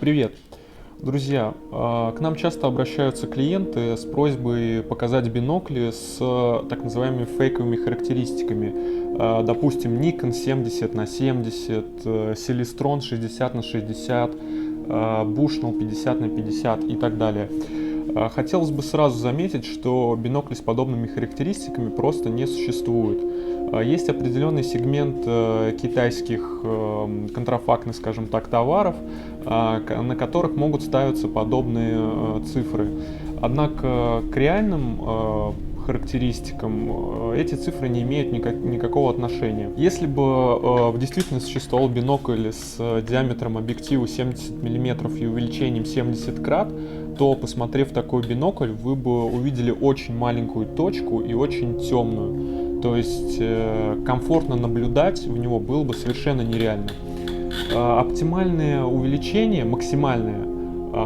Привет! Друзья, к нам часто обращаются клиенты с просьбой показать бинокли с так называемыми фейковыми характеристиками. Допустим, Nikon 70/70, Celestron 60/60, Bushnell 50/50 и так далее. Хотелось бы сразу заметить, что бинокли с подобными характеристиками просто не существует. Есть определенный сегмент китайских контрафактных, скажем так, товаров, на которых могут ставиться подобные цифры. Однако к реальным характеристикам эти цифры не имеют никакого отношения. Если бы в действительности существовал бинокль с диаметром объектива 70 мм и увеличением 70 крат, то, посмотрев такой бинокль, вы бы увидели очень маленькую точку и очень темную. То есть комфортно наблюдать в него было бы совершенно нереально. Оптимальное увеличение, максимальное,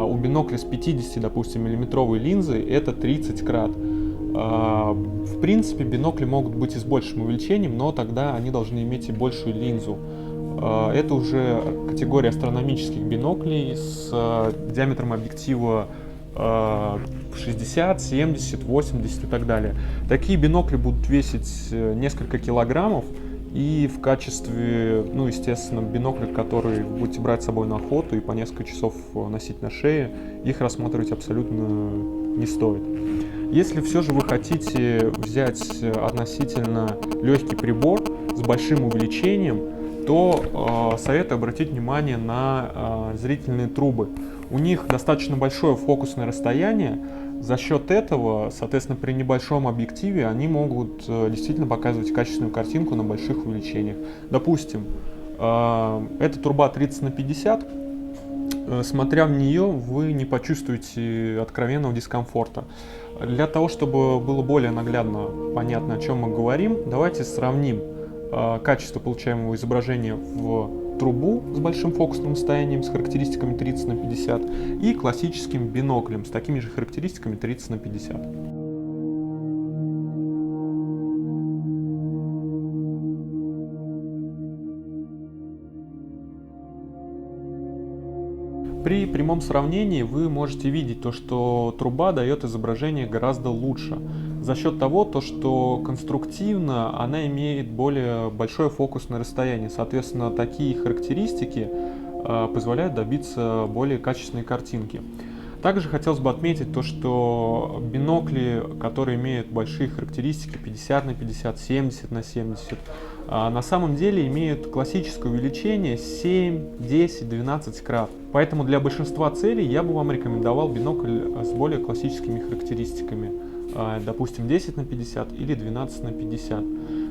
у бинокля с 50, допустим, миллиметровой линзой это 30 крат. В принципе, бинокли могут быть и с большим увеличением, но тогда они должны иметь и большую линзу. Это уже категория астрономических биноклей с диаметром объектива 60, 70, 80 и так далее. Такие бинокли будут весить несколько килограммов, и в качестве, естественно, бинокля, который вы будете брать с собой на охоту и по несколько часов носить на шее, их рассматривать абсолютно не стоит. Если все же вы хотите взять относительно легкий прибор с большим увеличением, то советую обратить внимание на зрительные трубы. У них достаточно большое фокусное расстояние. За счет этого, соответственно, при небольшом объективе они могут действительно показывать качественную картинку на больших увеличениях. Допустим, эта труба 30/50. Смотря в нее, вы не почувствуете откровенного дискомфорта. Для того, чтобы было более наглядно понятно, о чем мы говорим, давайте сравним качество получаемого изображения в трубу с большим фокусным расстоянием с характеристиками 30/50 и классическим биноклем с такими же характеристиками 30/50. При прямом сравнении вы можете видеть то, что труба дает изображение гораздо лучше за счет того, что конструктивно она имеет более большое фокусное расстояние. Соответственно, такие характеристики позволяют добиться более качественной картинки. Также хотелось бы отметить то, что бинокли, которые имеют большие характеристики 50/50, 70/70, на самом деле имеют классическое увеличение 7, 10, 12 крат. Поэтому для большинства целей я бы вам рекомендовал бинокль с более классическими характеристиками, допустим 10/50 или 12/50.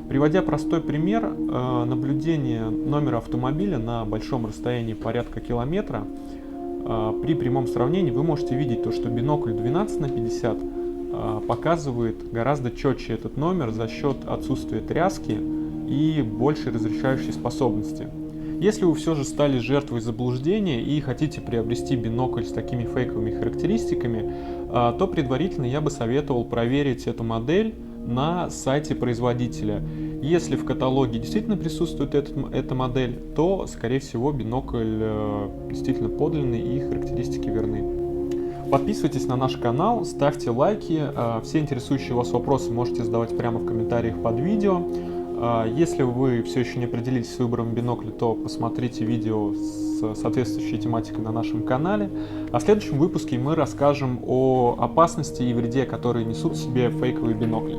Приводя простой пример, наблюдение номера автомобиля на большом расстоянии порядка километра, при прямом сравнении вы можете видеть то, что бинокль 12/50 показывает гораздо четче этот номер за счет отсутствия тряски и большей разрешающей способности. Если вы все же стали жертвой заблуждения и хотите приобрести бинокль с такими фейковыми характеристиками, то предварительно я бы советовал проверить эту модель на сайте производителя. Если в каталоге действительно присутствует эта модель, то, скорее всего, бинокль действительно подлинный и характеристики верны. Подписывайтесь на наш канал, ставьте лайки. Все интересующие вас вопросы можете задавать прямо в комментариях под видео. Если вы все еще не определились с выбором бинокля, то посмотрите видео с соответствующей тематикой на нашем канале. А в следующем выпуске мы расскажем о опасности и вреде, которые несут в себе фейковые бинокли.